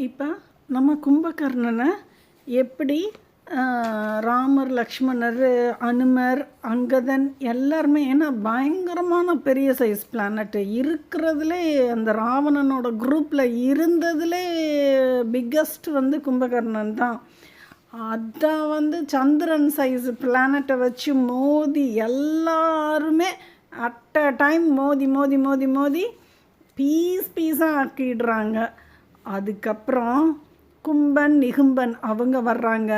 இப்போ நம்ம கும்பகர்ணனை எப்படி ராமர், லக்ஷ்மணர், அனுமர், அங்கதன் எல்லாருமே, ஏன்னா பயங்கரமான பெரிய சைஸ் பிளானட்டு இருக்கிறதுலே, அந்த ராவணனோட குரூப்பில் இருந்ததுலே பிக்கஸ்ட் கும்பகர்ணன் தான். அதான் சந்திரன் சைஸ் பிளானட்டை வச்சு மோதி எல்லாருமே அட் அ டைம் மோதி மோதி மோதி மோதி பீஸாக ஆக்கிடுறாங்க. அதுக்கப்புறம் கும்பன், நிகும்பன் அவங்க வர்றாங்க.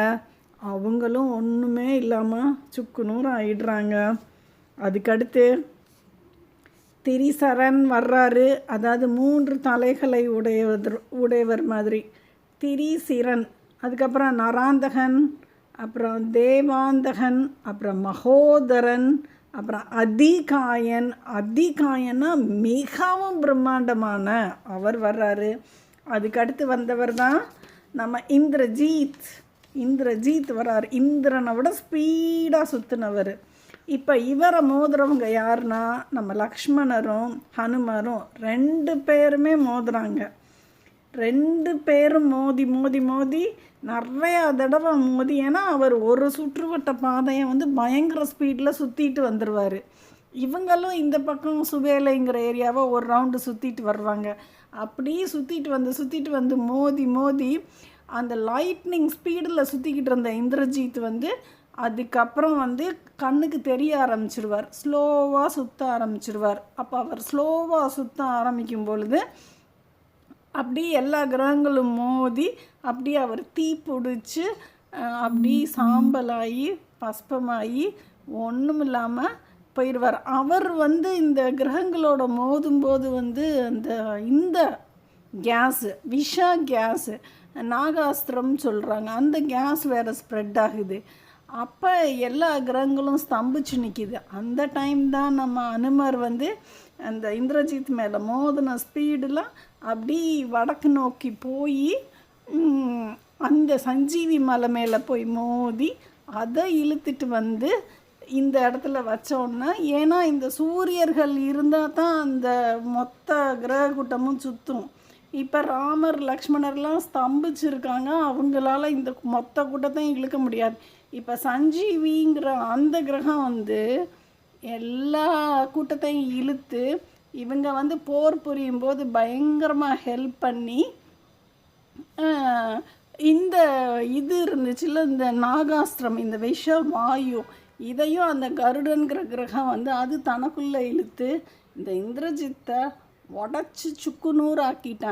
அவங்களும் ஒன்றுமே இல்லாமல் சுக்குநூறு ஆயிடுறாங்க. அதுக்கடுத்து திரிசரன் வர்றாரு. அதாவது 3 தலைகளை உடையவர் மாதிரி திரிசிரன். அதுக்கப்புறம் நராந்தகன், அப்புறம் தேவாந்தகன், அப்புறம் மகோதரன், அப்புறம் அதிகாயன். அதிகாயன்னா மிகவும் பிரம்மாண்டமான அவர் வர்றாரு. அதுக்கடுத்து வந்தவர் தான் நம்ம இந்திரஜீத் வர்றார். இந்திரனை விட ஸ்பீடாக சுற்றினவர். இப்போ இவரை மோதுறவங்க யாருன்னா நம்ம லக்ஷ்மணரும் ஹனுமரும் 2 பேருமே மோதுறாங்க. 2 பேரும் மோதி மோதி மோதி நிறையா தடவை மோதி, ஏன்னா அவர் ஒரு சுற்றுவட்ட பாதையை பயங்கர ஸ்பீடில் சுற்றிட்டு வந்துடுவார். இவங்களும் இந்த பக்கம் சுவேலைங்கிற ஏரியாவை ஒரு ரவுண்டு சுற்றிட்டு வருவாங்க. அப்படி சுற்றிட்டு வந்து மோதி மோதி அந்த லைட்னிங் ஸ்பீடில் சுற்றிக்கிட்டு இருந்த இந்திரஜித் அதுக்கப்புறம் கண்ணுக்கு தெரிய ஆரம்பிச்சிருவார். ஸ்லோவாக சுற்ற ஆரம்பிச்சிருவார். அப்போ அவர் ஸ்லோவாக சுற்ற ஆரம்பிக்கும் பொழுது அப்படி எல்லா கிரகங்களும் மோதி அப்படி அவர் தீ பிடிச்சி அப்படி சாம்பலாகி பஸ்பமாகி ஒன்றும் இல்லாமல் போயிடுவார். அவர் இந்த கிரகங்களோட மோதும்போது இந்த கேஸு, கேஸு நாகாஸ்திரம் சொல்கிறாங்க, அந்த கேஸ் வேறு ஸ்ப்ரெட் ஆகுது. அப்போ எல்லா கிரகங்களும் ஸ்தம்பிச்சு நிற்கிது. அந்த டைம் தான் நம்ம அனுமர் அந்த இந்திரஜித் மேலே மோதின ஸ்பீடில் அப்படி வடக்கு நோக்கி போய் அந்த சஞ்சீவி மலை மேலே போய் மோதி அதை இழுத்துட்டு இந்த இடத்துல வச்சோன்னா, ஏன்னா இந்த சூரியர்கள் இருந்தால் தான் அந்த மொத்த கிரக கூட்டமும் சுற்றும். இப்போ ராமர், லக்ஷ்மணர்லாம் ஸ்தம்பிச்சிருக்காங்க. அவங்களால இந்த மொத்த கூட்டத்தையும் இழுக்க முடியாது. இப்போ சஞ்சீவிங்கிற அந்த கிரகம் எல்லா கூட்டத்தையும் இழுத்து இவங்க போர் புரியும் போது பயங்கரமாக ஹெல்ப் பண்ணி இந்த இது இருந்துச்சுல, இந்த நாகாஸ்திரம், இந்த விஷ வாயு, இதையும் அந்த கருடன்கிற கிரகம் அது தனக்குள்ளே இழுத்து இந்த இந்திரஜித்தை உடச்சி சுக்குநூறு ஆக்கிட்டாங்க.